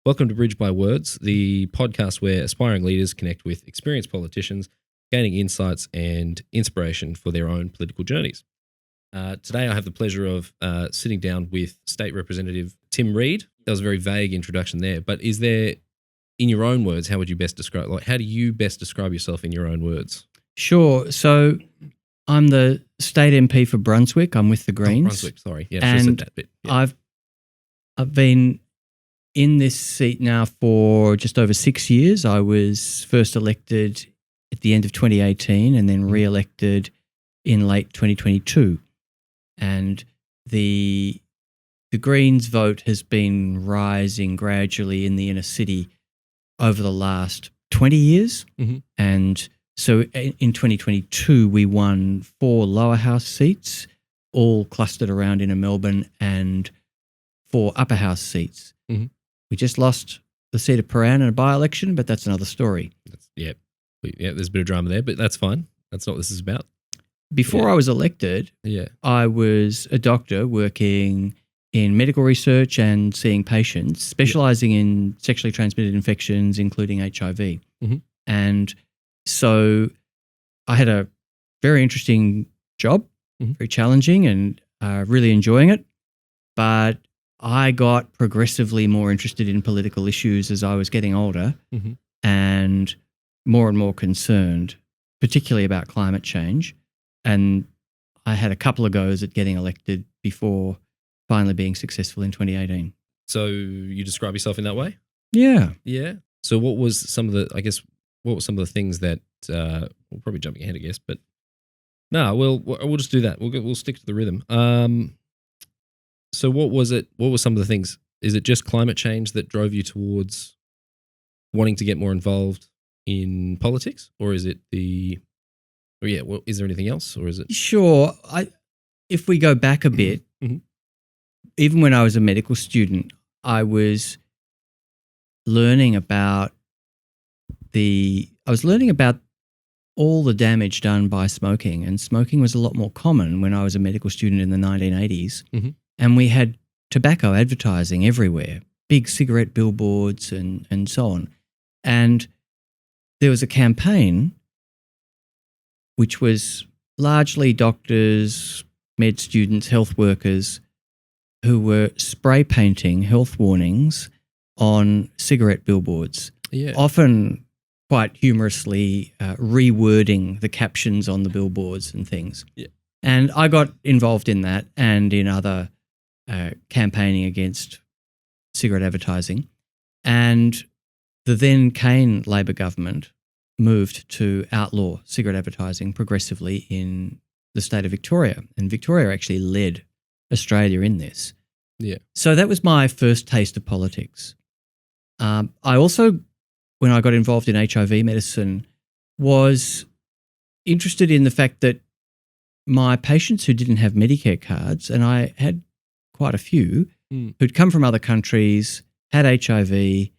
Welcome to Bridge by Words, the podcast where aspiring leaders connect with experienced politicians, gaining insights and inspiration for their own political journeys. Today, I have the pleasure of sitting down with State Representative Tim Reed. That was a very vague introduction there, but is there, in your own words, how would you best describe? How do you best describe yourself in your own words? Sure. So I'm the state MP for Brunswick. I'm with the Greens. Brunswick, sorry. Yeah, I should have said that bit. Yeah. I've been in this seat now for just over 6 years. I was first elected at the end of 2018 and then re-elected in late 2022. And the Greens vote has been rising gradually in the inner city over the last 20 years. Mm-hmm. And so in 2022, we won 4 lower house seats, all clustered around inner Melbourne, and 4 upper house seats. Mm-hmm. We just lost the seat of Paran in a by-election, but that's another story. Yeah, there's a bit of drama there, but that's fine. That's not what this is about. Before I was elected, I was a doctor working in medical research and seeing patients, specialising in sexually transmitted infections, including HIV. Mm-hmm. And so I had a very interesting job, very challenging and really enjoying it. But I got progressively more interested in political issues as I was getting older and more concerned, particularly about climate change. And I had a couple of goes at getting elected before finally being successful in 2018. So you describe yourself in that way? Yeah. Yeah. So what were some of the things that, we're probably jumping ahead, I guess, but no, we'll just do that. We'll stick to the rhythm. So what was it? What were some of the things? Is it just climate change that drove you towards wanting to get more involved in politics, or is it is there anything else, or is it? Sure. If we go back a bit, even when I was a medical student, I was learning about all the damage done by smoking, and smoking was a lot more common when I was a medical student in the 1980s. Mm-hmm. And we had tobacco advertising everywhere, big cigarette billboards and so on. And there was a campaign which was largely doctors, med students, health workers who were spray painting health warnings on cigarette billboards, often quite humorously rewording the captions on the billboards and things. Yeah. And I got involved in that and in other campaigning against cigarette advertising. And the then Kane Labor government moved to outlaw cigarette advertising progressively in the state of Victoria. And Victoria actually led Australia in this. Yeah. So that was my first taste of politics. I also, when I got involved in HIV medicine, was interested in the fact that my patients who didn't have Medicare cards, and I had quite a few, who'd come from other countries, had HIV,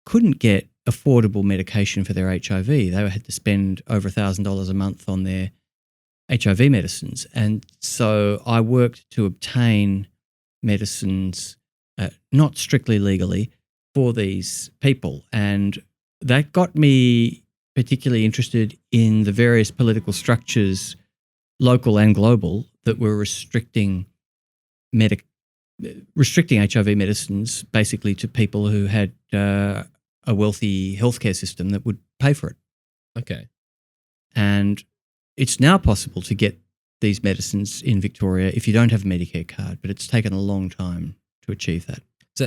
couldn't get affordable medication for their HIV. They had to spend over $1,000 a month on their HIV medicines. And so I worked to obtain medicines, not strictly legally, for these people. And that got me particularly interested in the various political structures, local and global, that were restricting HIV medicines basically to people who had a wealthy healthcare system that would pay for it. Okay. And it's now possible to get these medicines in Victoria if you don't have a Medicare card, but it's taken a long time to achieve that.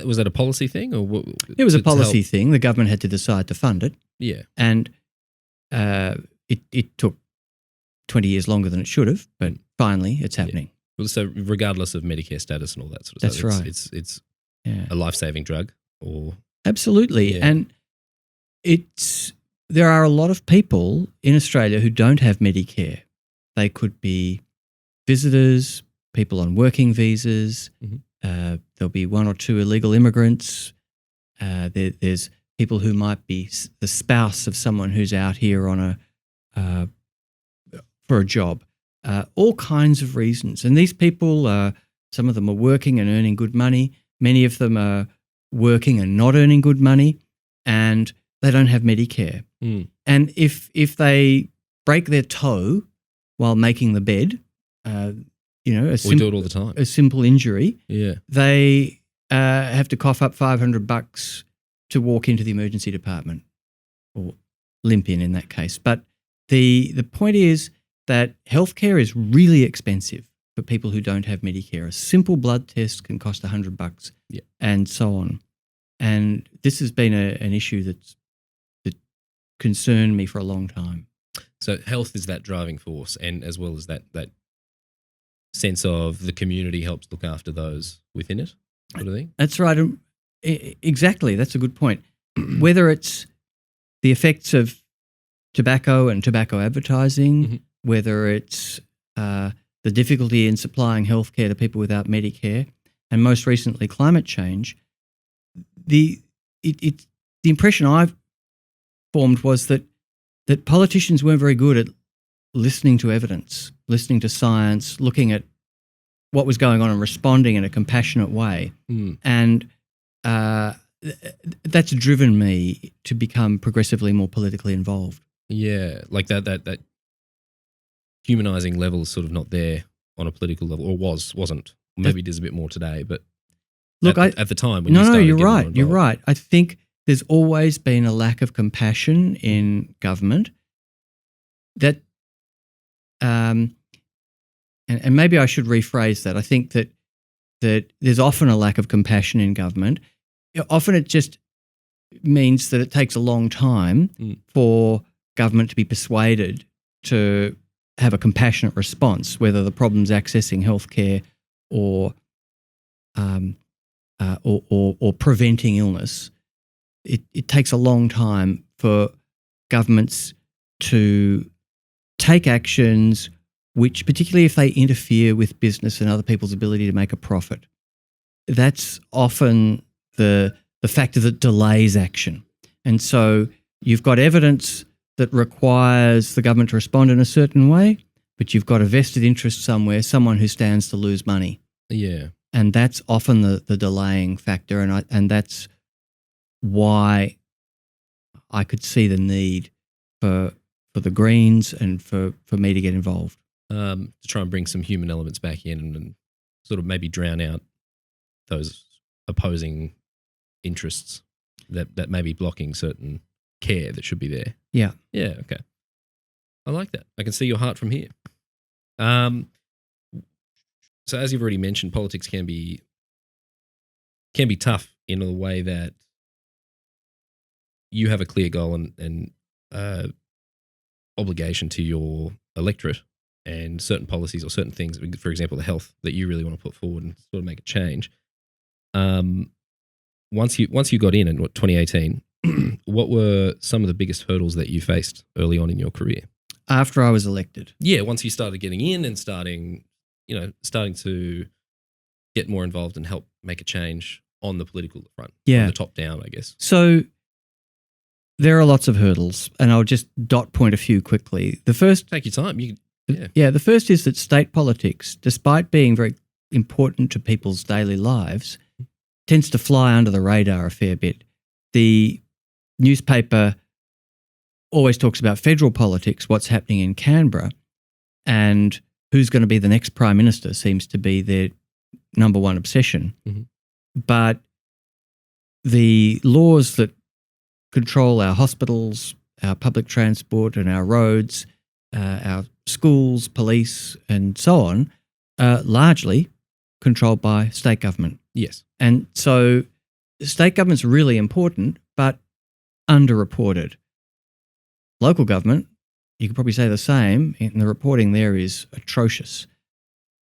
Was that a policy thing, or what? It was a policy thing. The government had to decide to fund it. Yeah. And it took 20 years longer than it should have, but finally it's happening. Well, so regardless of Medicare status and all that sort of That's stuff. Right. It's a life-saving drug, or absolutely. Yeah. And there are a lot of people in Australia who don't have Medicare. They could be visitors, people on working visas. Mm-hmm. There'll be 1 or 2 illegal immigrants. There's people who might be the spouse of someone who's out here on for a job. All kinds of reasons. And these people, some of them are working and earning good money. Many of them are working and not earning good money, and they don't have Medicare. And if they break their toe while making the bed, we do it all the time. A simple injury, Yeah. they have to cough up $500 to walk into the emergency department, or limp in that case. But the point is that healthcare is really expensive for people who don't have Medicare. A simple blood test can cost $100, and so on. And this has been an issue that concerned me for a long time. So health is that driving force, and as well as that sense of the community helps look after those within it, sort of thing. That's right. Exactly. That's a good point. Whether it's the effects of tobacco and tobacco advertising, whether it's the difficulty in supplying healthcare to people without Medicare, and most recently climate change, the impression I've formed was that politicians weren't very good at listening to evidence, listening to science, looking at what was going on and responding in a compassionate way. And that's driven me to become progressively more politically involved. Yeah, like that humanizing level is sort of not there on a political level, or wasn't. Maybe it is a bit more today, but look, at the time when you started you're getting more right. You're involved. right. I think there's always been a lack of compassion in government. That, and maybe I should rephrase that. I think that there's often a lack of compassion in government. Often it just means that it takes a long time for government to be persuaded to have a compassionate response, whether the problem's accessing healthcare or preventing illness. It takes a long time for governments to take actions which, particularly if they interfere with business and other people's ability to make a profit, that's often the factor that delays action. And so you've got evidence that requires the government to respond in a certain way, but you've got a vested interest somewhere, someone who stands to lose money. Yeah. And that's often the delaying factor, and that's why I could see the need for the Greens and for me to get involved. To try and bring some human elements back in and sort of maybe drown out those opposing interests that may be blocking certain care that should be there. Yeah. Yeah, okay. I like that. I can see your heart from here. So as you've already mentioned, politics can be tough in a way that you have a clear goal and obligation to your electorate and certain policies or certain things, for example, the health, that you really want to put forward and sort of make a change. Once you got in 2018, what were some of the biggest hurdles that you faced early on in your career? After I was elected? Yeah, once you started getting in and starting to get more involved and help make a change on the political front, from the top down, I guess. So there are lots of hurdles, and I'll just dot point a few quickly. The first, take your time. The first is that state politics, despite being very important to people's daily lives, tends to fly under the radar a fair bit. The newspaper always talks about federal politics, what's happening in Canberra, and who's going to be the next Prime Minister seems to be their number one obsession. But the laws that control our hospitals, our public transport and our roads, our schools, police and so on, are largely controlled by state government. Yes. And so state government's really important, but underreported. Local government, you could probably say the same, and the reporting there is atrocious.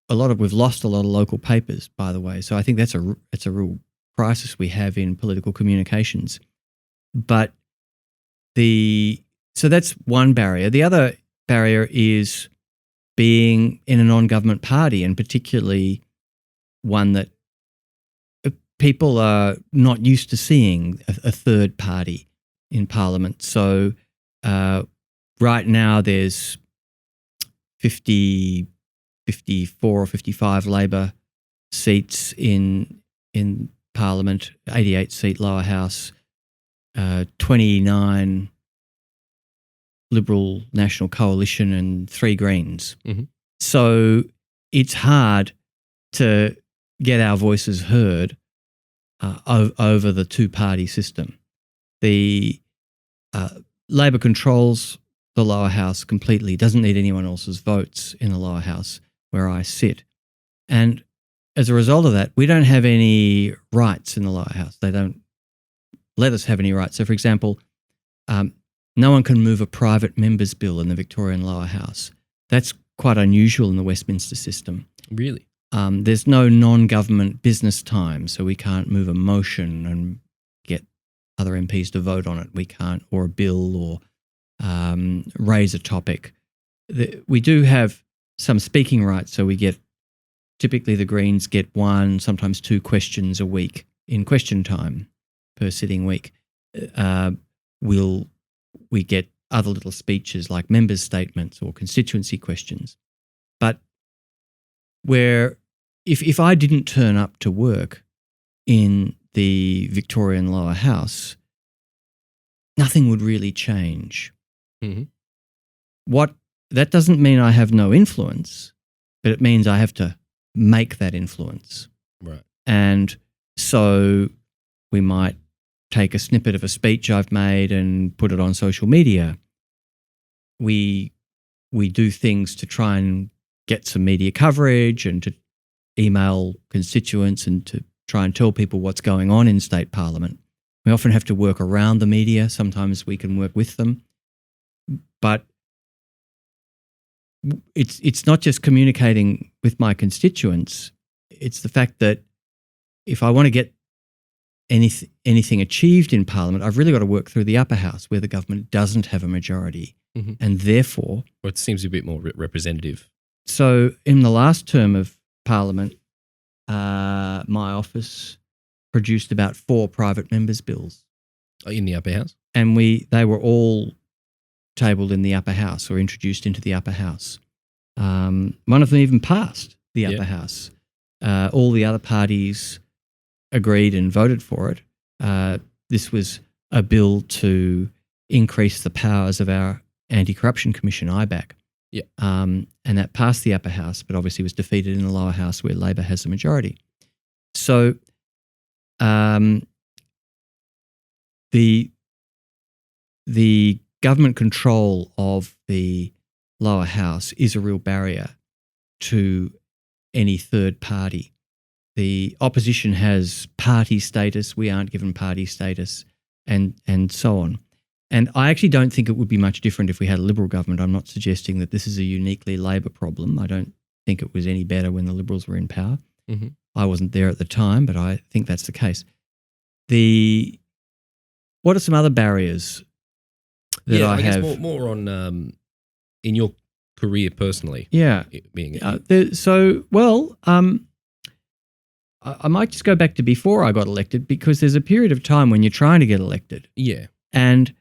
We've lost a lot of local papers, by the way. So I think that's a real crisis we have in political communications. But so that's one barrier. The other barrier is being in a non-government party, and particularly one that people are not used to seeing a third party in Parliament. So right now there's 54 or 55 Labor seats in Parliament, 88-seat lower house, 29 Liberal National Coalition and 3 Greens. Mhm. So it's hard to get our voices heard over the two-party system. The Labor controls the lower house completely, doesn't need anyone else's votes in the lower house where I sit. And as a result of that, we don't have any rights in the lower house. They don't let us have any rights. So, for example, no one can move a private member's bill in the Victorian lower house. That's quite unusual in the Westminster system. Really? There's no non-government business time, so we can't move a motion and get other MPs to vote on it. We can't, or a bill, or raise a topic. We do have some speaking rights, so we get, typically the Greens get 1, sometimes 2 questions a week in question time per sitting week. We get other little speeches like members' statements or constituency questions. But if I didn't turn up to work in the Victorian lower house, nothing would really change. Mm-hmm. That doesn't mean I have no influence, but it means I have to make that influence. Right. And so we might take a snippet of a speech I've made and put it on social media. We do things to try and get some media coverage and to email constituents and to try and tell people what's going on in state parliament. We often have to work around the media. Sometimes we can work with them. But it's not just communicating with my constituents. It's the fact that if I want to get anything achieved in Parliament, I've really got to work through the upper house where the government doesn't have a majority. Mm-hmm. And therefore... Or it seems a bit more representative. So in the last term of Parliament, my office produced about 4 private members' bills. In the upper house? And they were all tabled in the upper house or introduced into the upper house. One of them even passed the upper house. All the other parties agreed and voted for it. This was a bill to increase the powers of our Anti-Corruption Commission, IBAC. Yeah. And that passed the upper house, but obviously was defeated in the lower house where Labor has the majority. So the government control of the lower house is a real barrier to any third party. The opposition has party status. We aren't given party status, and so on. And I actually don't think it would be much different if we had a Liberal government. I'm not suggesting that this is a uniquely Labor problem. I don't think it was any better when the Liberals were in power. Mm-hmm. I wasn't there at the time, but I think that's the case. What are some other barriers that I have? Guess more on in your career personally. Yeah. I might just go back to before I got elected, because there's a period of time when you're trying to get elected. Yeah. And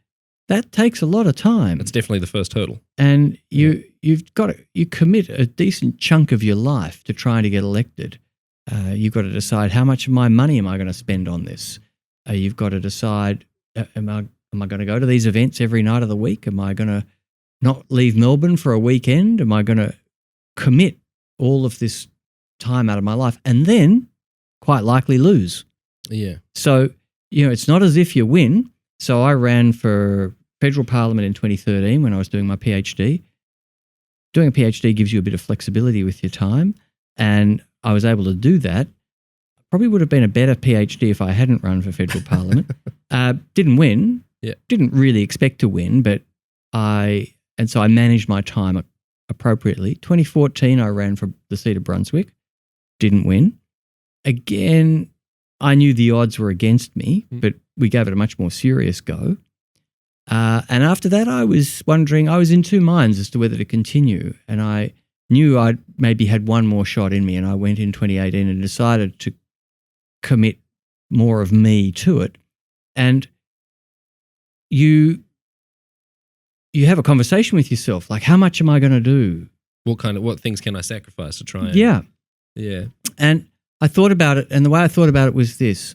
that takes a lot of time. That's definitely the first hurdle. And you commit a decent chunk of your life to trying to get elected. You've got to decide, how much of my money am I going to spend on this? You've got to decide, am I going to go to these events every night of the week? Am I going to not leave Melbourne for a weekend? Am I going to commit all of this time out of my life and then quite likely lose? Yeah. So, it's not as if you win. So I ran for federal parliament in 2013 when I was doing my PhD. Doing a PhD gives you a bit of flexibility with your time, and I was able to do that. Probably would have been a better PhD if I hadn't run for federal parliament. Didn't win. Yeah. Didn't really expect to win, but so I managed my time appropriately. 2014, I ran for the seat of Brunswick. Didn't win. Again, I knew the odds were against me, but we gave it a much more serious go. And after that, I was in two minds as to whether to continue. And I knew I'd maybe had one more shot in me, and I went in 2018 and decided to commit more of me to it. And you have a conversation with yourself, like, how much am I going to do? What things can I sacrifice to try and... Yeah. Yeah. And I thought about it, and the way I thought about it was this.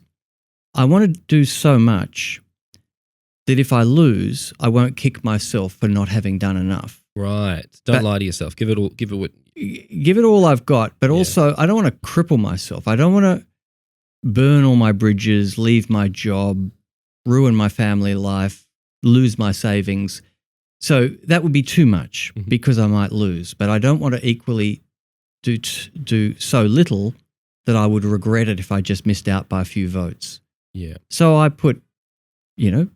I want to do so much that if I lose, I won't kick myself for not having done enough. Right. Don't lie to yourself. Give it all I've got, but also I don't want to cripple myself. I don't want to burn all my bridges, leave my job, ruin my family life, lose my savings. So that would be too much because I might lose. But I don't want to equally do so little that I would regret it if I just missed out by a few votes. Yeah. So I put,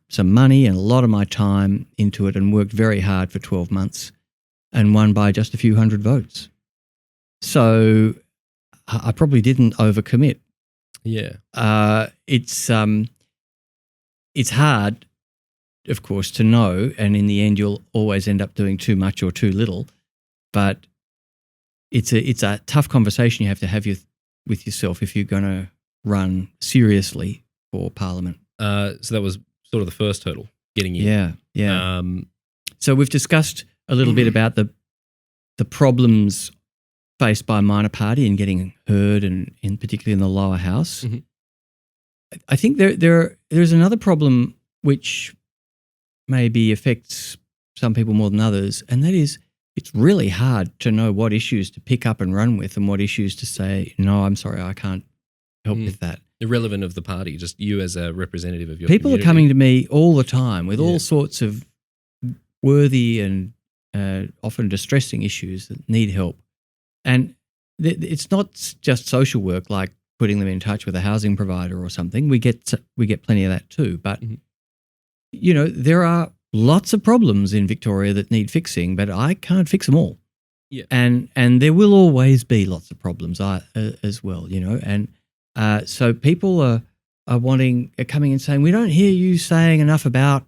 some money and a lot of my time into it and worked very hard for 12 months and won by just a few hundred votes. So I probably didn't overcommit. Yeah. It's hard, of course, to know, and in the end you'll always end up doing too much or too little, but it's a tough conversation you have to have with yourself if you're going to run seriously for Parliament. So that was sort of the first hurdle, getting in. Yeah. So we've discussed a little bit about the problems faced by a minor party in getting heard, and in particularly in the lower house. Mm-hmm. I think there's another problem which maybe affects some people more than others, and that is it's really hard to know what issues to pick up and run with and what issues to say, no, I'm sorry, I can't help with that. Irrelevant of the party, just you as a representative of your People community. are coming to me all the time with all sorts of worthy and often distressing issues that need help. And it's not just social work like putting them in touch with a housing provider or something. We get plenty of that too. But, there are lots of problems in Victoria that need fixing, but I can't fix them all. Yeah. And there will always be lots of problems as well, and so people are coming and saying, we don't hear you saying enough about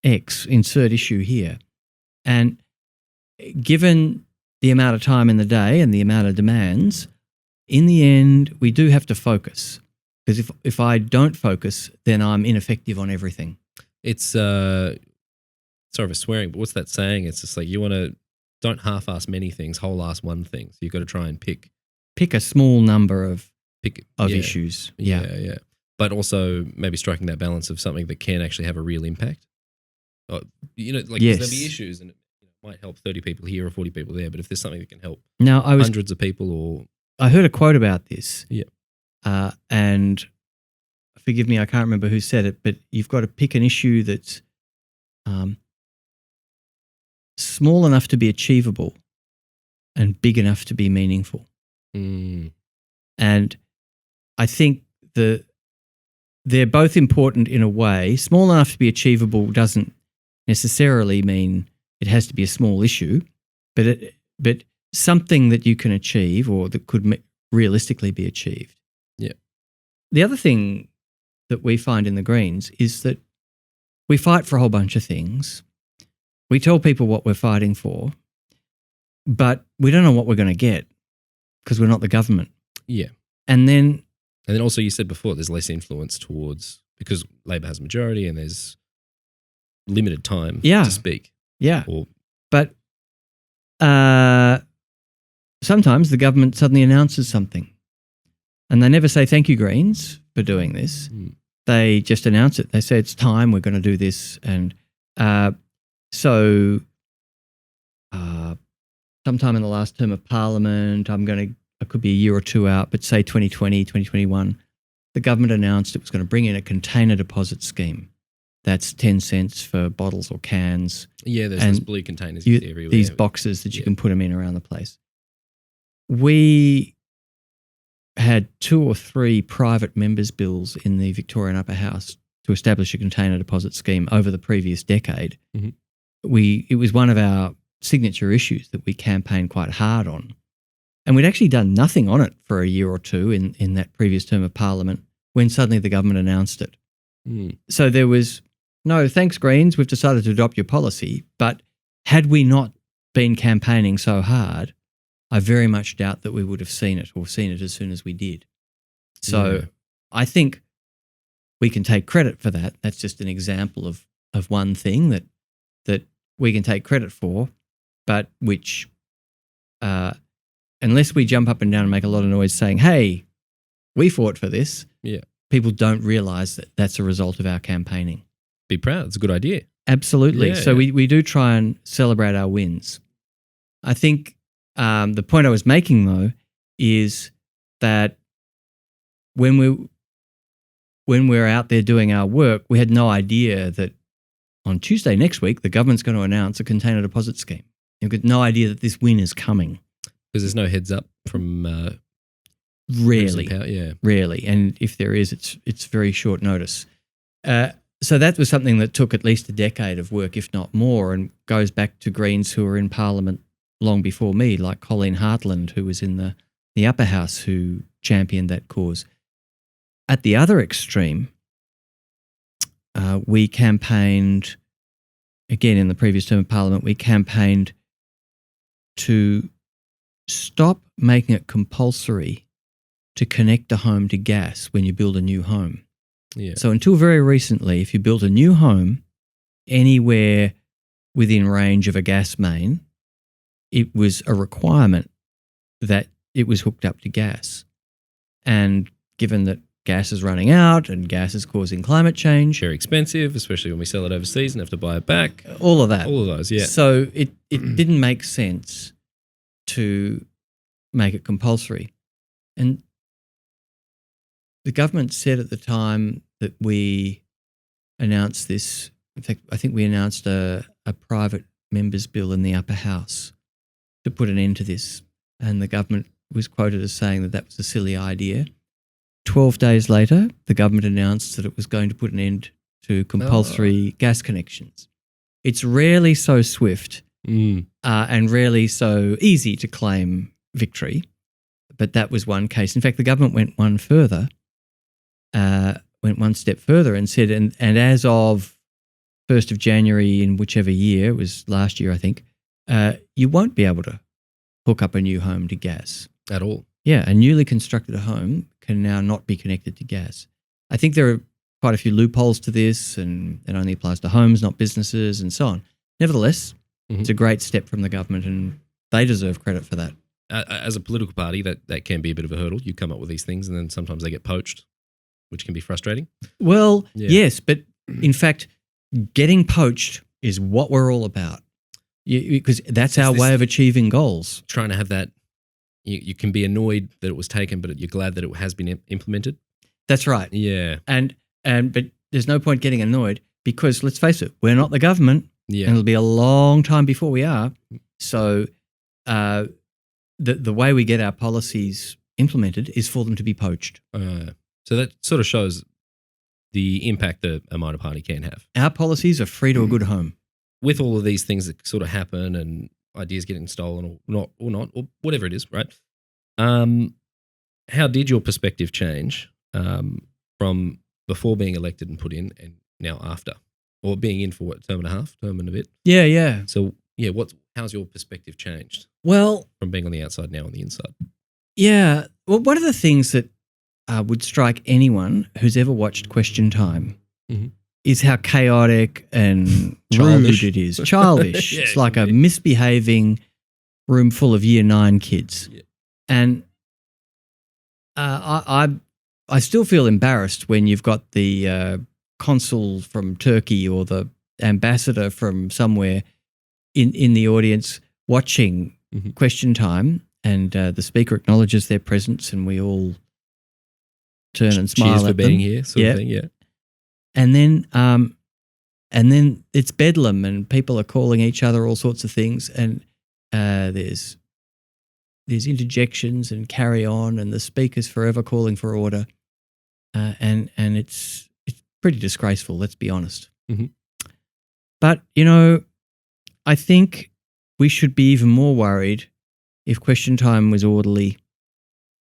X, insert issue here. And given the amount of time in the day and the amount of demands, in the end, we do have to focus. Because if I don't focus, then I'm ineffective on everything. It's, sorry for swearing, but what's that saying? It's just like don't half-ass many things, whole-ass one thing. So you've got to try and pick a small number of issues. Yeah. But also maybe striking that balance of something that can actually have a real impact. There'll be issues and it might help 30 people here or 40 people there, but if there's something that can help hundreds of people I heard a quote about this. Yeah. And forgive me, I can't remember who said it, but you've got to pick an issue that's small enough to be achievable and big enough to be meaningful. And I think they're both important in a way. Small enough to be achievable doesn't necessarily mean it has to be a small issue, but something that you can achieve or that could realistically be achieved. Yeah. The other thing that we find in the Greens is that we fight for a whole bunch of things. We tell people what we're fighting for, but we don't know what we're going to get because we're not the government. Yeah. And then also you said before there's less influence towards, because Labor has a majority and there's limited time to speak. Yeah. But sometimes the government suddenly announces something and they never say thank you, Greens, for doing this. They just announce it. They say it's time, we're going to do this. And so sometime in the last term of Parliament, I could be a year or two out, but say 2020, 2021, the government announced it was going to bring in a container deposit scheme. That's 10 cents for bottles or cans. Yeah, there's those blue containers you see everywhere. These boxes that you can put them in around the place. We had 2 or 3 private members' bills in the Victorian Upper House to establish a container deposit scheme over the previous decade. It was one of our signature issues that we campaigned quite hard on. And we'd actually done nothing on it for a year or two in that previous term of Parliament when suddenly the government announced it. So there was, no, thanks, Greens, we've decided to adopt your policy. But had we not been campaigning so hard, I very much doubt that we would have seen it or seen it as soon as we did. So I think we can take credit for that. That's just an example of one thing that we can take credit for, but which unless we jump up and down and make a lot of noise saying, hey, we fought for this, people don't realise that that's a result of our campaigning. Be proud. It's a good idea. Absolutely. Yeah, So we do try and celebrate our wins. I think the point I was making, though, is that when we're out there doing our work, we had no idea that on Tuesday next week, the government's going to announce a container deposit scheme. You've got no idea that this win is coming. Because there's no heads up from Rarely. Yeah. Rarely. And if there is, it's very short notice. So that was something that took at least a decade of work, if not more, and goes back to Greens who were in Parliament long before me, like Colleen Hartland, who was in the upper house, who championed that cause. At the other extreme, we campaigned, again in the previous term of Parliament, we campaigned to stop making it compulsory to connect a home to gas when you build a new home. Yeah. So until very recently, if you built a new home anywhere within range of a gas main, it was a requirement that it was hooked up to gas. And given that gas is running out and gas is causing climate change. Very expensive, especially when we sell it overseas and have to buy it back. All of that. All of those, yeah. So it didn't make sense to make it compulsory. And the government said at the time that we announced this, in fact, I think we announced a private member's bill in the upper house to put an end to this. And the government was quoted as saying that that was a silly idea. 12 days later, the government announced that it was going to put an end to compulsory gas connections. It's rarely so swift and rarely so easy to claim victory, but that was one case. In fact, the government went one step further and said, and as of 1st of January in whichever year, it was last year I think, you won't be able to hook up a new home to gas. At all. Yeah, a newly constructed home can now not be connected to gas. I think there are quite a few loopholes to this, and it only applies to homes, not businesses, and so on. Nevertheless, it's a great step from the government, and they deserve credit for that. As a political party, that can be a bit of a hurdle. You come up with these things, and then sometimes they get poached, which can be frustrating. Well, yes, but in fact, getting poached is what we're all about, because that's our way of achieving goals. Trying to have that. You can be annoyed that it was taken, but you're glad that it has been implemented. That's right. Yeah. But there's no point getting annoyed because, let's face it, we're not the government, and it'll be a long time before we are. So the way we get our policies implemented is for them to be poached. So that sort of shows the impact that a minor party can have. Our policies are free to a good home. With all of these things that sort of happen and ideas getting stolen or not, or whatever it is, right? How did your perspective change from before being elected and put in and now after? Or being in for what, term and a bit? Yeah. So, how's your perspective changed? Well, from being on the outside now on the inside? Yeah. Well, one of the things that would strike anyone who's ever watched Question Time is how chaotic and rude it is. Childish. It's like a misbehaving room full of year 9 kids. Yeah. And I still feel embarrassed when you've got the consul from Turkey or the ambassador from somewhere in the audience watching Question Time, and the speaker acknowledges their presence and we all turn and smile Cheers at for them. being here, sort of thing, yeah. And then it's bedlam and people are calling each other all sorts of things, and there's interjections and carry on, and the speaker's forever calling for order, and it's pretty disgraceful, let's be honest. But, I think we should be even more worried if Question Time was orderly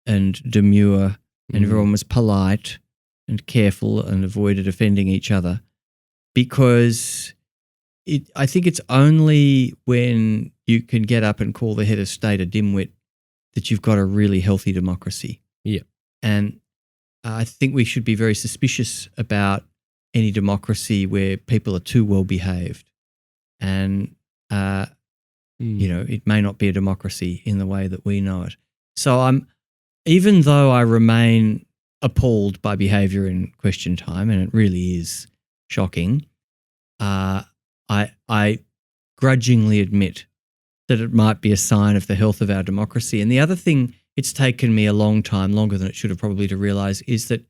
and demure and everyone was polite and careful and avoided offending each other, because I think it's only when you can get up and call the head of state a dimwit that you've got a really healthy democracy. Yeah. And I think we should be very suspicious about any democracy where people are too well behaved. And, it may not be a democracy in the way that we know it. So even though I remain appalled by behaviour in question time, and it really is shocking. I grudgingly admit that it might be a sign of the health of our democracy. And the other thing it's taken me a long time, longer than it should have probably, to realise is that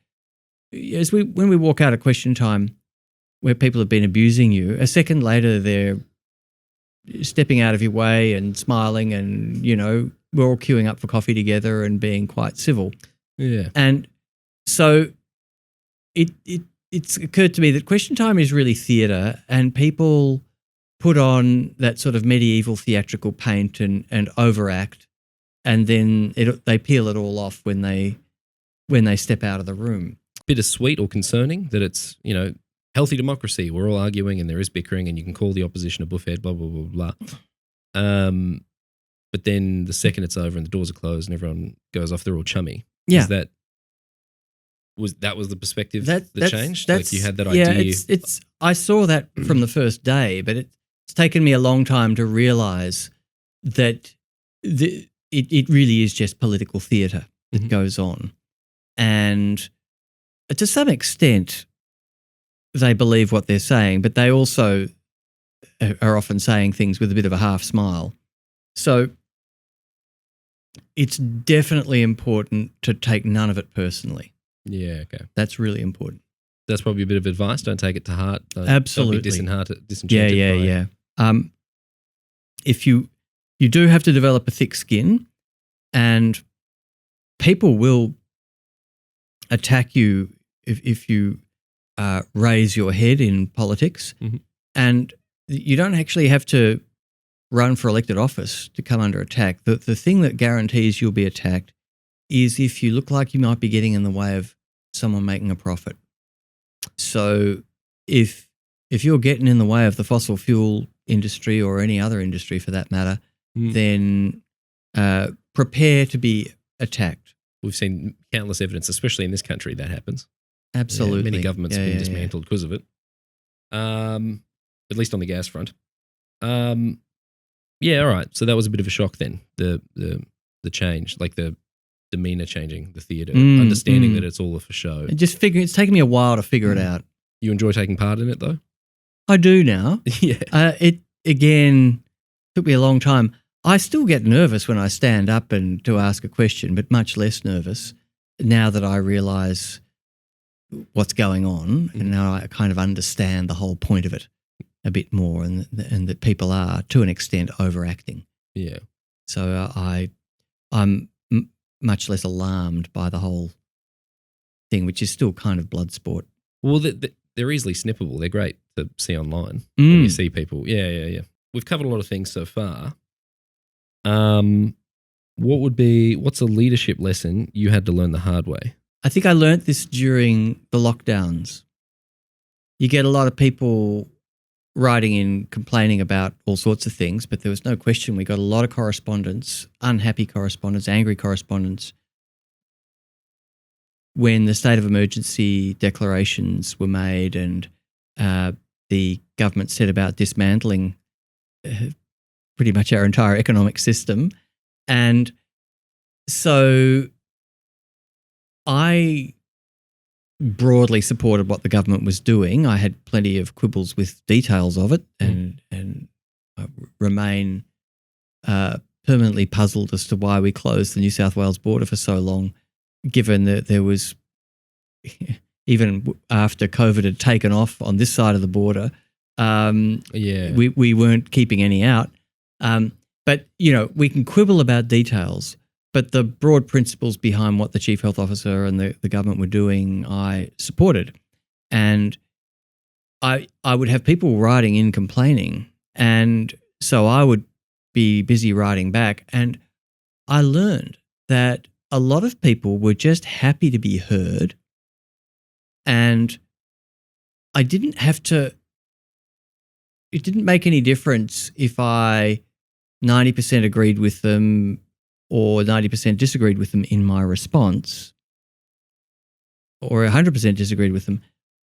when we walk out of question time where people have been abusing you, a second later they're stepping out of your way and smiling and, we're all queuing up for coffee together and being quite civil. Yeah. And so it's occurred to me that question time is really theatre, and people put on that sort of medieval theatrical paint and overact, and then they peel it all off when they step out of the room. Bittersweet or concerning that it's, healthy democracy. We're all arguing and there is bickering and you can call the opposition a buffhead, blah, blah, blah, blah. But then the second it's over and the doors are closed and everyone goes off, they're all chummy. Yeah. Was the perspective that changed? Like you had that idea? Yeah, I saw that from the first day, but it's taken me a long time to realise that it really is just political theatre that goes on. And to some extent, they believe what they're saying, but they also are often saying things with a bit of a half smile. So it's definitely important to take none of it personally. Yeah, okay. That's really important. That's probably a bit of advice. Don't take it to heart. Absolutely. Don't be disenchanted. Yeah. If you do have to develop a thick skin, and people will attack you if you raise your head in politics, and you don't actually have to run for elected office to come under attack. The thing that guarantees you'll be attacked is if you look like you might be getting in the way of someone making a profit. So if you're getting in the way of the fossil fuel industry or any other industry for that matter, then prepare to be attacked. We've seen countless evidence, especially in this country, that happens. Absolutely. Yeah, many governments have been dismantled because of it, at least on the gas front. Yeah, all right. So that was a bit of a shock then, the change, like the demeanour changing, the theatre, understanding that it's all for show. It's taken me a while to figure it out. You enjoy taking part in it though? I do now. Yeah. It, again, took me a long time. I still get nervous when I stand up and to ask a question, but much less nervous now that I realise what's going on and now I kind of understand the whole point of it a bit more, and that people are, to an extent, overacting. Yeah. So I'm much less alarmed by the whole thing, which is still kind of blood sport. Well, they're easily snippable. They're great to see online when you see people. Yeah. We've covered a lot of things so far. What's a leadership lesson you had to learn the hard way? I think I learnt this during the lockdowns. You get a lot of people writing in complaining about all sorts of things, but there was no question we got a lot of correspondence, unhappy correspondence, angry correspondence, when the state of emergency declarations were made and the government set about dismantling pretty much our entire economic system. And so I broadly supported what the government was doing. I had plenty of quibbles with details of it and remain permanently puzzled as to why we closed the New South Wales border for so long, given that there was, even after COVID had taken off on this side of the border, we weren't keeping any out. But, we can quibble about details, but the broad principles behind what the Chief Health Officer and the government were doing, I supported. And I would have people writing in complaining, and so I would be busy writing back. And I learned that a lot of people were just happy to be heard, and I didn't have to – it didn't make any difference if I 90% agreed with them or 90% disagreed with them in my response, or 100% disagreed with them.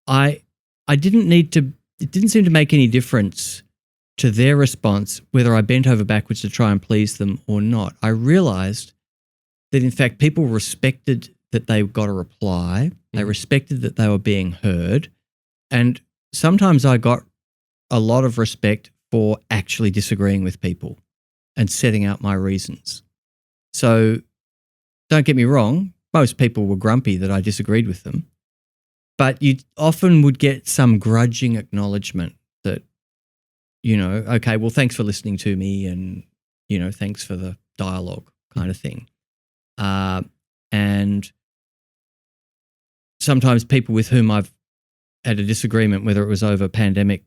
I didn't need to – it didn't seem to make any difference to their response whether I bent over backwards to try and please them or not. I realised that, in fact, people respected that they got a reply. They Mhm. respected that they were being heard. And sometimes I got a lot of respect for actually disagreeing with people and setting out my reasons. So don't get me wrong, most people were grumpy that I disagreed with them, but you often would get some grudging acknowledgement that, okay, well, thanks for listening to me and, thanks for the dialogue kind of thing. And sometimes people with whom I've had a disagreement, whether it was over pandemic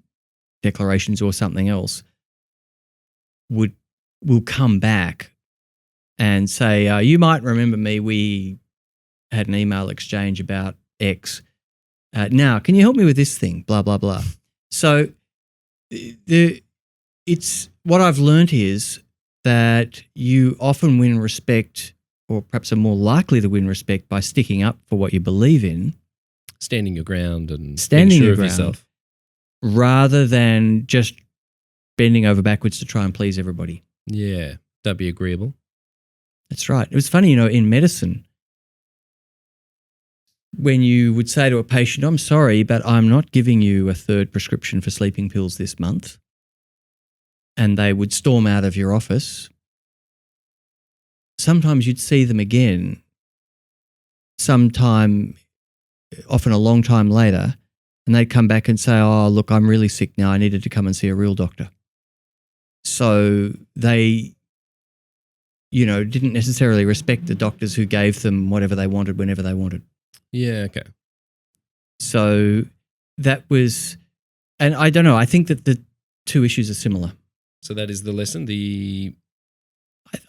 declarations or something else, will come back and say, you might remember me, we had an email exchange about X. Now, can you help me with this thing? Blah, blah, blah. So it's what I've learned is that you often win respect, or perhaps are more likely to win respect by sticking up for what you believe in. Standing your ground and Standing being sure your of ground. yourself. Rather than just bending over backwards to try and please everybody. Yeah, don't be agreeable. That's right. It was funny, in medicine, when you would say to a patient, I'm sorry, but I'm not giving you a third prescription for sleeping pills this month, and they would storm out of your office, sometimes you'd see them again sometime, often a long time later, and they'd come back and say, oh, look, I'm really sick now. I needed to come and see a real doctor. So they, didn't necessarily respect the doctors who gave them whatever they wanted whenever they wanted. Yeah, okay. So that was, and I don't know, I think that the two issues are similar. So that is the lesson.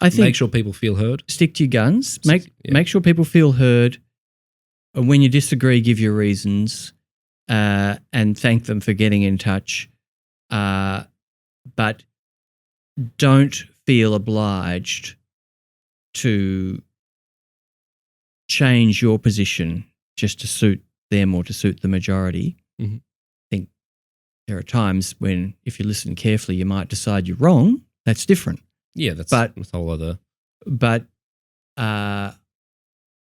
I think make sure people feel heard. Stick to your guns. Make sure people feel heard. And when you disagree, give your reasons and thank them for getting in touch. But don't feel obliged to change your position just to suit them or to suit the majority. Mm-hmm. I think there are times when, if you listen carefully, you might decide you're wrong. That's different. Yeah, that's a whole other. But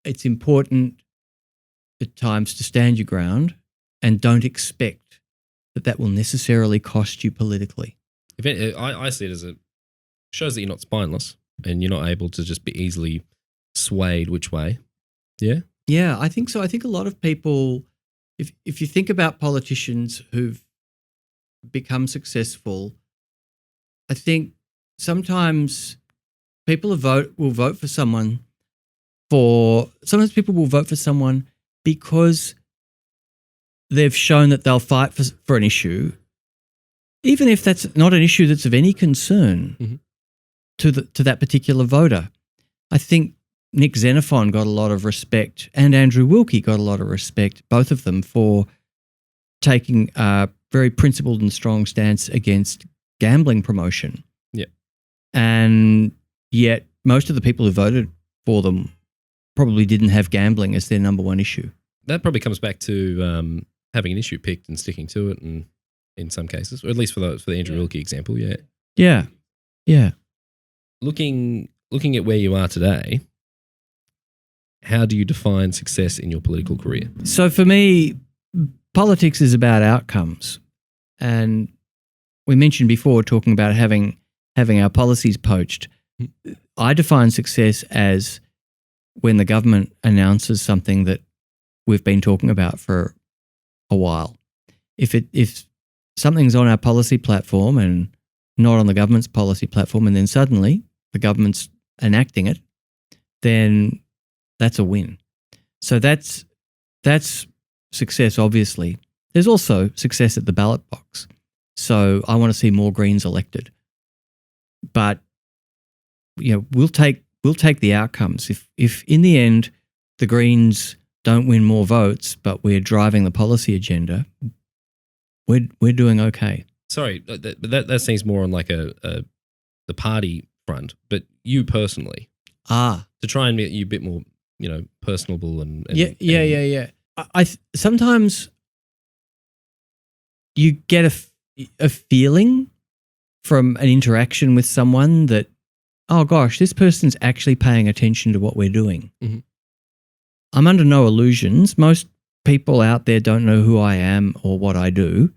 it's important at times to stand your ground and don't expect that will necessarily cost you politically. I see it as shows that you're not spineless and you're not able to just be easily swayed which way. Yeah? Yeah, I think so. I think a lot of people, if you think about politicians who've become successful, I think sometimes people will vote for someone sometimes people will vote for someone because they've shown that they'll fight for an issue, even if that's not an issue that's of any concern mm-hmm. to that particular voter. I think Nick Xenophon got a lot of respect and Andrew Wilkie got a lot of respect, both of them, for taking a very principled and strong stance against gambling promotion. Yeah. And yet most of the people who voted for them probably didn't have gambling as their number one issue. That probably comes back to having an issue picked and sticking to it, and in some cases, or at least for the Andrew Wilkie example, yeah. Yeah. Yeah. Looking at where you are today, how do you define success in your political career? So for me, politics is about outcomes. And we mentioned before talking about having our policies poached. I define success as when the government announces something that we've been talking about for a while. If something's on our policy platform and not on the government's policy platform, and then suddenly the government's enacting it, then that's a win. So that's success, obviously. There's also success at the ballot box. So I want to see more Greens elected. But we'll take the outcomes. If in the end the Greens don't win more votes, but we're driving the policy agenda, we're doing okay. Sorry, that seems more on like the party front, but you personally, to try and make you a bit more, personable and yeah. I sometimes you get a feeling from an interaction with someone that, oh gosh, this person's actually paying attention to what we're doing. Mm-hmm. I'm under no illusions. Most people out there don't know who I am or what I do.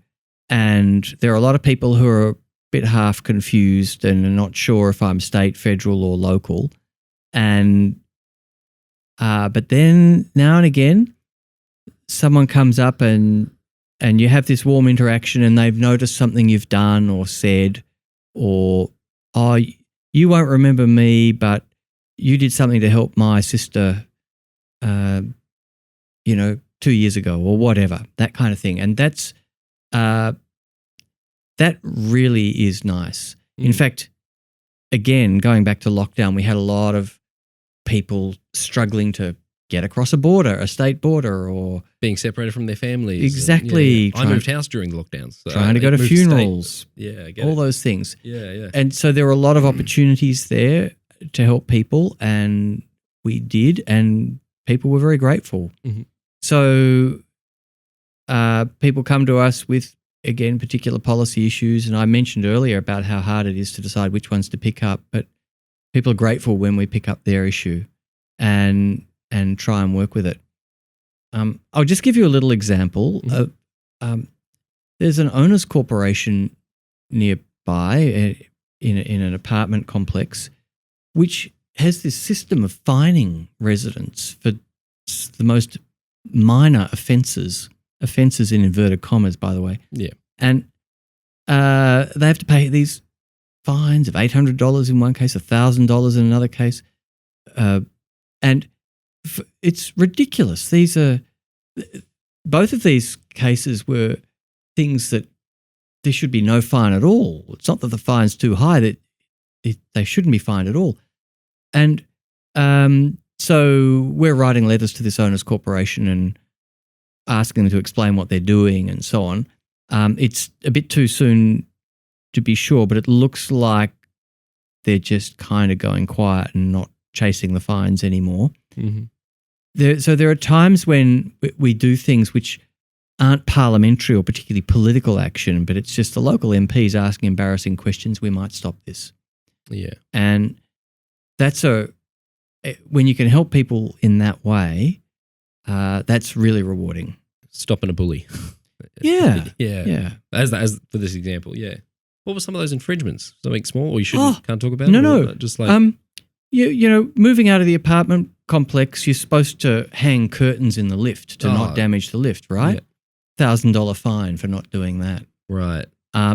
And there are a lot of people who are a bit half confused and are not sure if I'm state, federal, or local. And but then now and again, someone comes up and you have this warm interaction and they've noticed something you've done or said, or, oh, you won't remember me, but you did something to help my sister, 2 years ago or whatever, that kind of thing. And that really is nice. In fact, again, going back to lockdown, we had a lot of people struggling to get across a state border, or being separated from their families. Exactly. I moved house during the lockdowns. So trying to go to funerals. I get all those things. Yeah. And so there were a lot of opportunities there to help people, and we did, and people were very grateful. Mm-hmm. So people come to us with, again, particular policy issues, and I mentioned earlier about how hard it is to decide which ones to pick up, but people are grateful when we pick up their issue and try and work with it. I'll just give you a little example. Mm-hmm. There's an owners corporation nearby in an apartment complex which has this system of fining residents for the most minor offences in inverted commas, by the way. Yeah. And they have to pay these fines of $800 in one case, $1,000 in another case. And it's ridiculous. Both of these cases were things that there should be no fine at all. It's not that the fine's too high, that they shouldn't be fined at all. And so we're writing letters to this owners corporation and asking them to explain what they're doing and so on. It's a bit too soon to be sure, but it looks like they're just kind of going quiet and not chasing the fines anymore. Mm-hmm. So there are times when we do things which aren't parliamentary or particularly political action, but it's just the local MPs asking embarrassing questions. We might stop this. Yeah. And that's when you can help people in that way, that's really rewarding. Stopping a bully. Yeah. Yeah. As for this example, yeah. What were some of those infringements? Something small, or you can't talk about? No. Just like moving out of the apartment complex, you're supposed to hang curtains in the lift to not damage the lift, right? Yeah. $1,000 fine for not doing that. Right.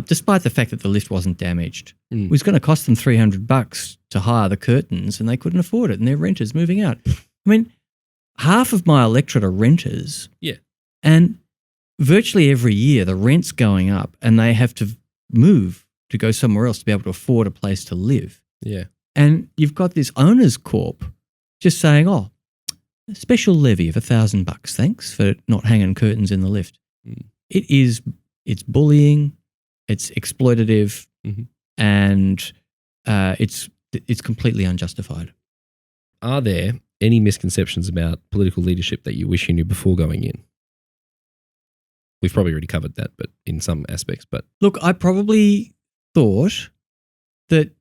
Despite the fact that the lift wasn't damaged. It was going to cost them $300 to hire the curtains, and they couldn't afford it, and they're renters moving out. I mean, half of my electorate are renters. Yeah. And virtually every year the rent's going up, and they have to move to go somewhere else to be able to afford a place to live. Yeah. And you've got this owners corp just saying, a special levy of $1,000, thanks, for not hanging curtains in the lift. It's bullying, it's exploitative, and it's completely unjustified. Are there any misconceptions about political leadership that you wish you knew before going in? We've probably already covered that, but in some aspects. But look, I probably thought that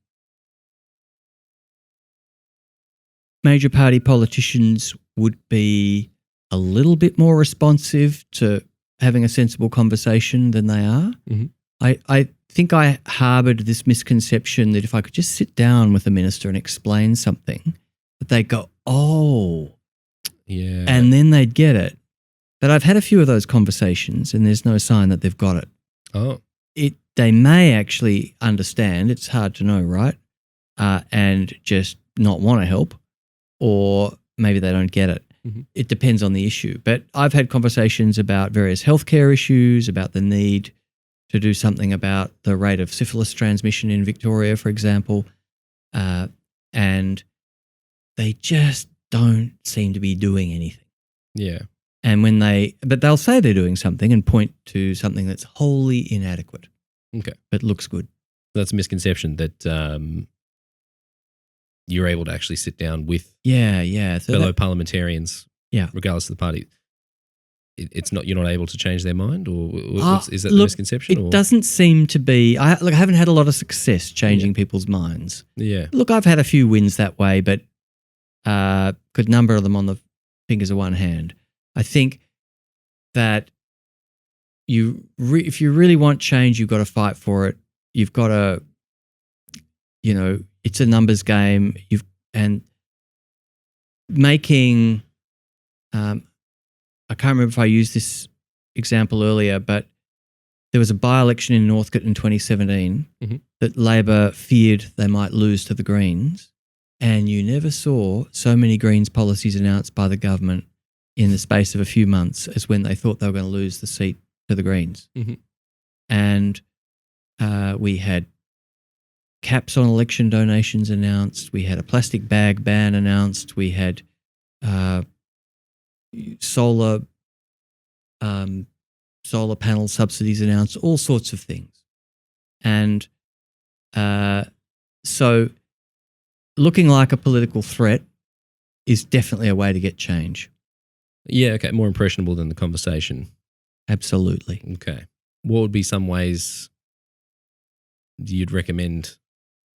major party politicians would be a little bit more responsive to having a sensible conversation than they are. Mm-hmm. I think I harboured this misconception that if I could just sit down with a minister and explain something, that they'd go, oh, yeah, and then they'd get it. But I've had a few of those conversations, and there's no sign that they've got it. Oh, they may actually understand. It's hard to know, right? And just not want to help, or maybe they don't get it. Mm-hmm. It depends on the issue. But I've had conversations about various healthcare issues, about the need to do something about the rate of syphilis transmission in Victoria, for example, and they just don't seem to be doing anything. Yeah. And but they'll say they're doing something and point to something that's wholly inadequate. Okay. But looks good. That's a misconception that you're able to actually sit down with So fellow parliamentarians, yeah, regardless of the party. It's not, you're not able to change their mind, or is that the look, misconception? It doesn't seem to be. I haven't had a lot of success changing people's minds. Yeah. Look, I've had a few wins that way, but a good number of them on the fingers of one hand. I think that if you really want change, you've got to fight for it. You've got to, it's a numbers game. And making, I can't remember if I used this example earlier, but there was a by-election in Northcote in 2017 that Labor feared they might lose to the Greens, and you never saw so many Greens policies announced by the government in the space of a few months as when they thought they were going to lose the seat to the Greens. And we had caps on election donations announced. We had a plastic bag ban announced. We had solar panel subsidies announced, all sorts of things. And so looking like a political threat is definitely a way to get change. Yeah, okay, more impressionable than the conversation. Absolutely. Okay. What would be some ways you'd recommend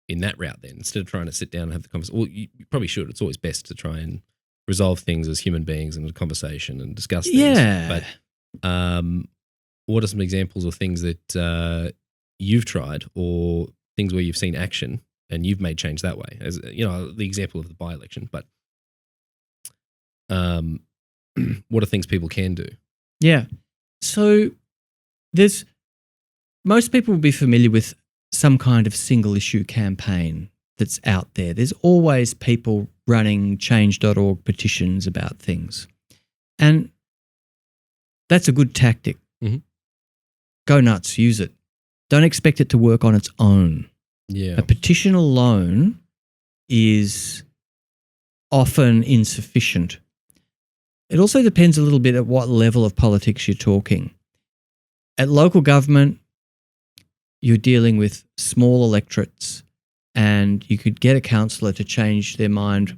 in that route then, instead of trying to sit down and have the conversation? Well, you probably should. It's always best to try and resolve things as human beings in a conversation and discuss things. Yeah. But what are some examples of things that you've tried or things where you've seen action and you've made change that way? As the example of the by-election, but what are things people can do? Yeah. So most people will be familiar with some kind of single issue campaign that's out there. There's always people running change.org petitions about things. And that's a good tactic. Go nuts, use it. Don't expect it to work on its own. Yeah. A petition alone is often insufficient. It also depends a little bit at what level of politics you're talking. At local government, you're dealing with small electorates, and you could get a councillor to change their mind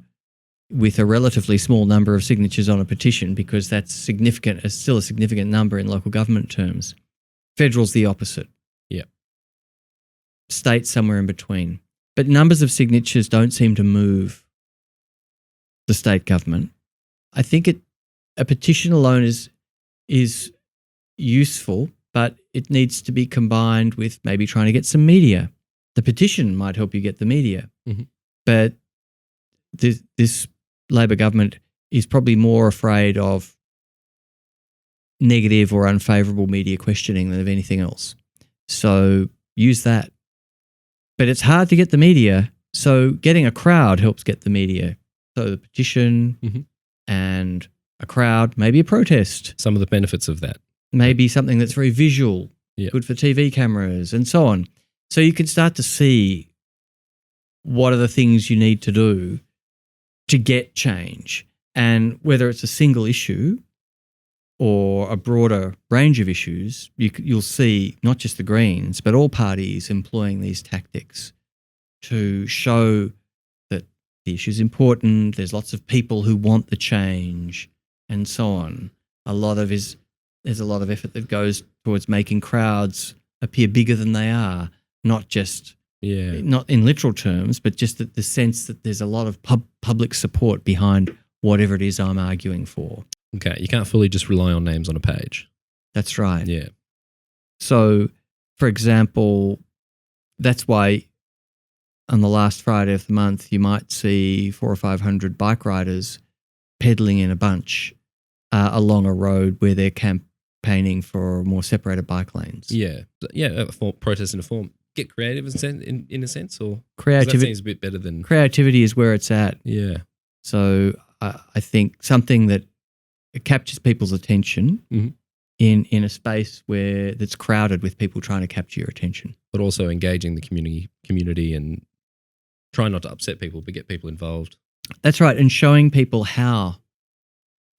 with a relatively small number of signatures on a petition, because that's significant. It's still a significant number in local government terms. Federal's the opposite. Yeah. State's somewhere in between. But numbers of signatures don't seem to move the state government. I think a petition alone is useful, but it needs to be combined with maybe trying to get some media. The petition might help you get the media, but this Labor government is probably more afraid of negative or unfavourable media questioning than of anything else. So use that. But it's hard to get the media, so getting a crowd helps get the media. So the petition and a crowd, maybe a protest. Some of the benefits of that. Maybe something that's very visual, good for TV cameras and so on. So you can start to see what are the things you need to do to get change, and whether it's a single issue or a broader range of issues, you'll see not just the Greens, but all parties employing these tactics to show that the issue is important, there's lots of people who want the change, and so on. There's a lot of effort that goes towards making crowds appear bigger than they are, not in literal terms, but just the sense that there's a lot of public support behind whatever it is I'm arguing for. Okay, you can't fully just rely on names on a page. That's right. Yeah. So, for example, that's why on the last Friday of the month, you might see 400 or 500 bike riders pedaling in a bunch along a road where they're campaigning for more separated bike lanes. Yeah. Yeah, protest in a form. Get creative in a sense, or creativity that seems a bit better than creativity is where it's at. Yeah. So I think something that captures people's attention in a space that's crowded with people trying to capture your attention, but also engaging the community and trying not to upset people, but get people involved. That's right, and showing people how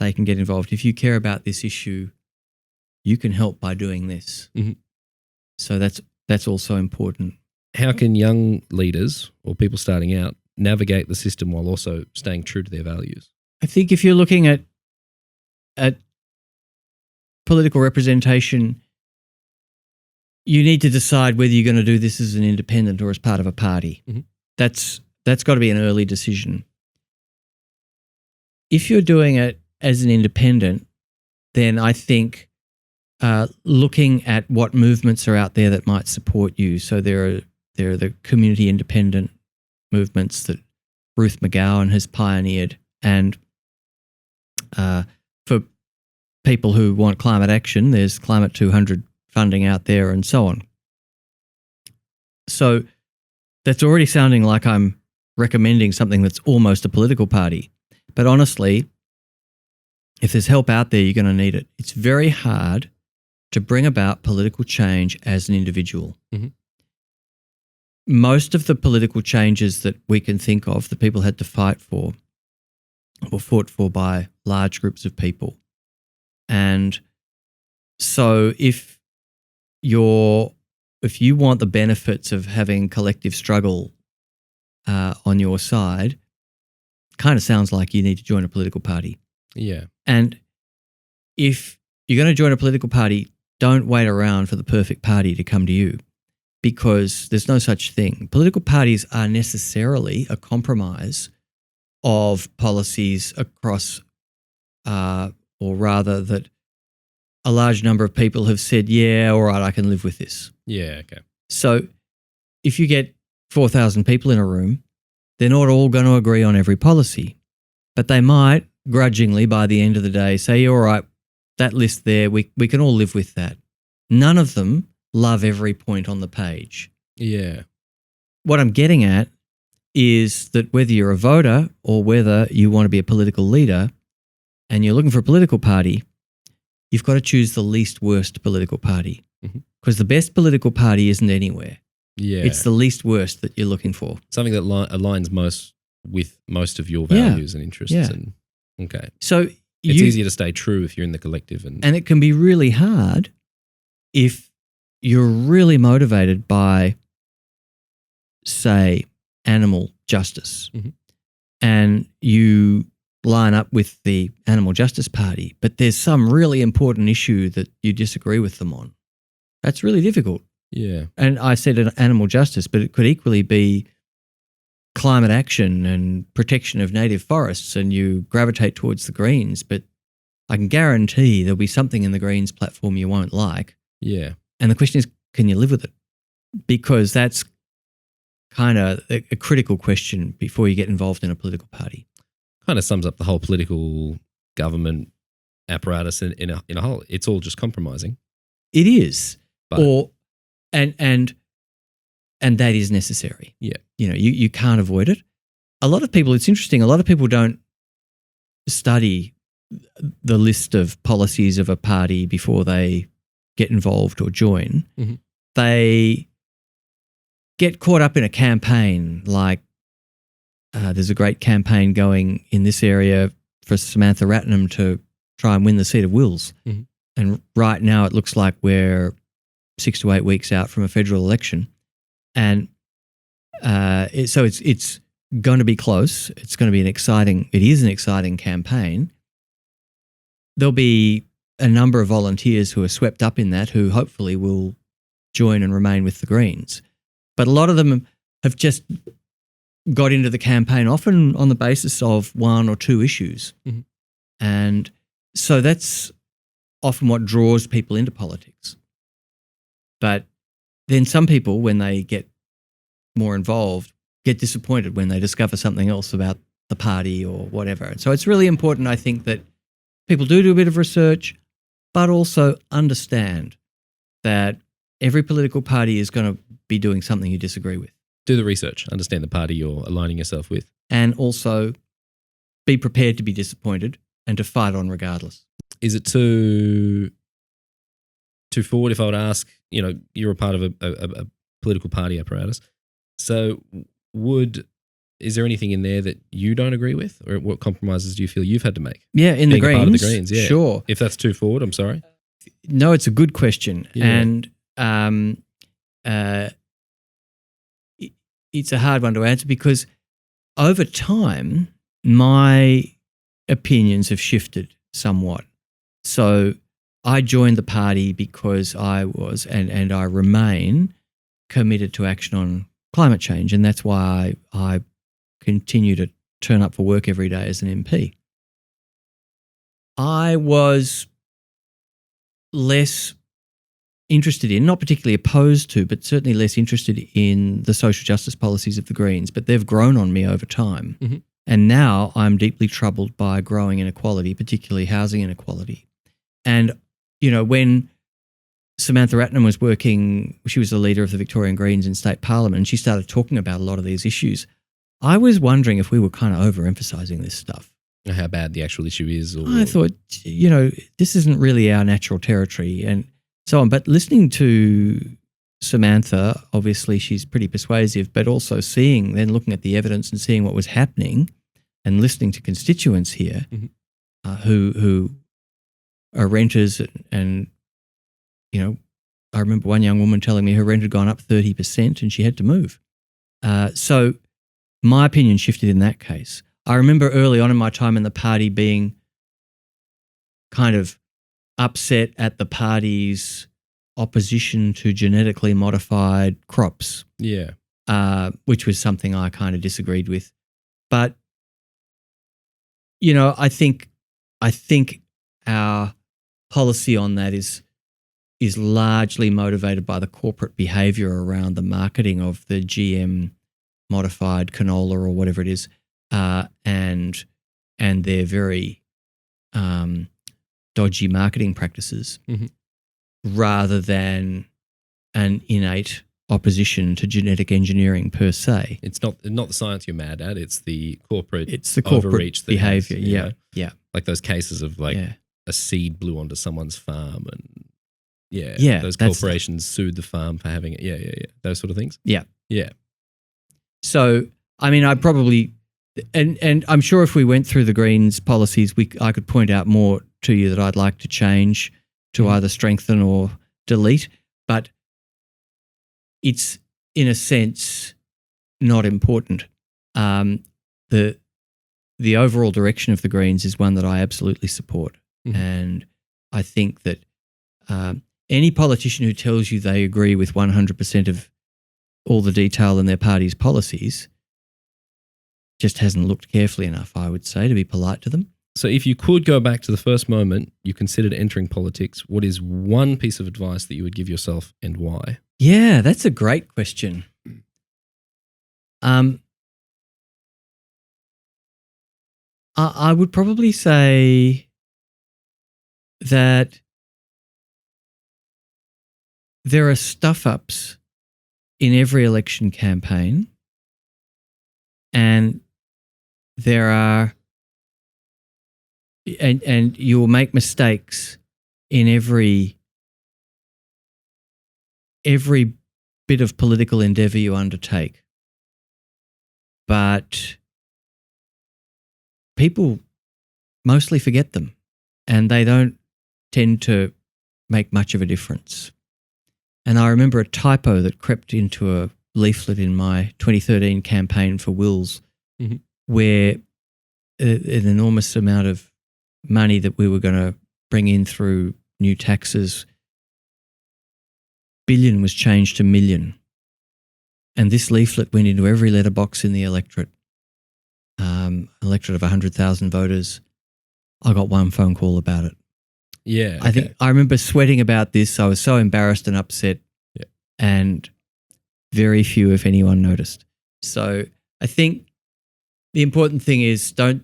they can get involved. If you care about this issue, you can help by doing this. So that's also important. How can young leaders or people starting out navigate the system while also staying true to their values? I think if you're looking at political representation, you need to decide whether you're going to do this as an independent or as part of a party. That's got to be an early decision. If you're doing it as an independent, then I think looking at what movements are out there that might support you. So there are the community independent movements that Ruth McGowan has pioneered, and for people who want climate action, there's Climate 200 funding out there and so on. So that's already sounding like I'm recommending something that's almost a political party. But honestly, if there's help out there, you're going to need it. It's very hard to bring about political change as an individual. Mm-hmm. Most of the political changes that we can think of that people had to fight for were fought for by large groups of people. And so if you want the benefits of having collective struggle on your side, kind of sounds like you need to join a political party. Yeah. And if you're going to join a political party, don't wait around for the perfect party to come to you, because there's no such thing. Political parties are necessarily a compromise of policies across, or rather that a large number of people have said, yeah, all right, I can live with this. Yeah, okay. So if you get 4,000 people in a room, they're not all going to agree on every policy, but they might grudgingly by the end of the day say, all right, that list there, we can all live with that. None of them love every point on the page. Yeah. What I'm getting at is that whether you're a voter or whether you want to be a political leader and you're looking for a political party, you've got to choose the least worst political party, because the best political party isn't anywhere. Yeah. It's the least worst that you're looking for. Something that aligns most with most of your values and interests. Yeah. And okay. So it's easier to stay true if you're in the collective. And it can be really hard if you're really motivated by, say, animal justice, and you line up with the Animal Justice Party, but there's some really important issue that you disagree with them on. That's really difficult. Yeah. And I said animal justice, but it could equally be climate action and protection of native forests, and you gravitate towards the Greens, but I can guarantee there'll be something in the Greens platform you won't like. Yeah. And the question is, can you live with it? Because that's kind of a critical question before you get involved in a political party. Kind of sums up the whole political government apparatus in a whole. It's all just compromising. It is. But, and that is necessary. Yeah. You know, you can't avoid it. A lot of people, it's interesting, a lot of people don't study the list of policies of a party before they get involved or join. Mm-hmm. They get caught up in a campaign, like there's a great campaign going in this area for Samantha Ratnam to try and win the seat of Wills. Mm-hmm. And right now it looks like we're 6 to 8 weeks out from a federal election. And so it's going to be close. It's going to be it is an exciting campaign. There'll be a number of volunteers who are swept up in that who hopefully will join and remain with the Greens. But a lot of them have just got into the campaign often on the basis of one or two issues. Mm-hmm. And so that's often what draws people into politics. But then some people, when they get more involved, get disappointed when they discover something else about the party or whatever. And so it's really important, I think, that people do a bit of research, but also understand that every political party is going to be doing something you disagree with. Do the research, understand the party you're aligning yourself with. And also be prepared to be disappointed and to fight on regardless. Is it too forward if I would ask, you're a part of a political party apparatus, so is there anything in there that you don't agree with, or what compromises do you feel you've had to make? Yeah, in the Greens. Part of the Greens, yeah. Sure. If that's too forward, I'm sorry. No, it's a good question. Yeah. And it's a hard one to answer because over time, my opinions have shifted somewhat. So I joined the party because I was and I remain committed to action on climate change, and that's why I continue to turn up for work every day as an MP. I was less interested in, not particularly opposed to, but certainly less interested in the social justice policies of the Greens, but they've grown on me over time. Mm-hmm. And now I'm deeply troubled by growing inequality, particularly housing inequality. And, when Samantha Ratnam was working, she was the leader of the Victorian Greens in state parliament, and she started talking about a lot of these issues. I was wondering if we were kind of overemphasizing this stuff. How bad the actual issue is. Or... I thought, this isn't really our natural territory and so on. But listening to Samantha, obviously she's pretty persuasive, but also looking at the evidence and seeing what was happening and listening to constituents here who are renters and I remember one young woman telling me her rent had gone up 30% and she had to move. So my opinion shifted in that case. I remember early on in my time in the party being kind of upset at the party's opposition to genetically modified crops. Yeah. Which was something I kind of disagreed with. But, I think our policy on that is largely motivated by the corporate behaviour around the marketing of the GM modified canola or whatever it is, and their very dodgy marketing practices, rather than an innate opposition to genetic engineering per se. It's not the science you're mad at; it's the corporate overreach behaviour. Yeah. Like those cases of a seed blew onto someone's farm and. Yeah, those corporations sued the farm for having it. Yeah, those sort of things. Yeah. So, I mean, I probably, and I'm sure if we went through the Greens policies, I could point out more to you that I'd like to change to either strengthen or delete, but it's in a sense not important. The overall direction of the Greens is one that I absolutely support, and I think that any politician who tells you they agree with 100% of all the detail in their party's policies just hasn't looked carefully enough, I would say, to be polite to them. So if you could go back to the first moment you considered entering politics, what is one piece of advice that you would give yourself and why? Yeah, that's a great question. I would probably say that there are stuff-ups in every election campaign, and there are, and you will make mistakes in every bit of political endeavour you undertake. But people mostly forget them, and they don't tend to make much of a difference. And I remember a typo that crept into a leaflet in my 2013 campaign for Wills, where an enormous amount of money that we were going to bring in through new taxes, billion was changed to million. And this leaflet went into every letterbox in the electorate of 100,000 voters. I got one phone call about it. Yeah. Okay. I remember sweating about this. I was so embarrassed and upset, and very few, if anyone, noticed. So I think the important thing is don't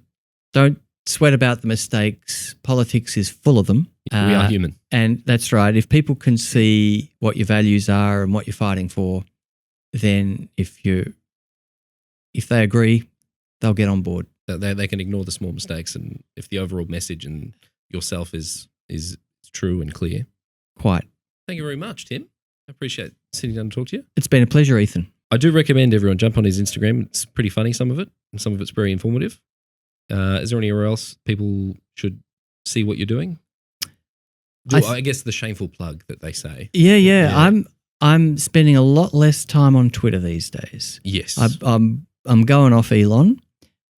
sweat about the mistakes. Politics is full of them. We are human. And that's right. If people can see what your values are and what you're fighting for, then if they agree, they'll get on board. They can ignore the small mistakes, and if the overall message and yourself is true and clear. Quite. Thank you very much, Tim. I appreciate sitting down to talk to you. It's been a pleasure, Ethan. I do recommend everyone jump on his Instagram. It's pretty funny, some of it, and some of it's very informative. Is there anywhere else people should see what you're doing? I guess the shameful plug that they say. Yeah. I'm spending a lot less time on Twitter these days. Yes. I'm going off Elon.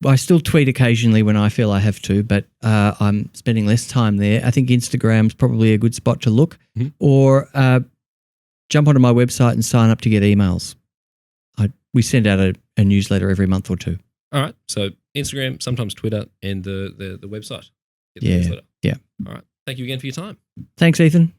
I still tweet occasionally when I feel I have to, but I'm spending less time there. I think Instagram's probably a good spot to look, or jump onto my website and sign up to get emails. We send out a newsletter every month or two. All right. So Instagram, sometimes Twitter, and the website. Yeah. Yeah. All right. Thank you again for your time. Thanks, Ethan.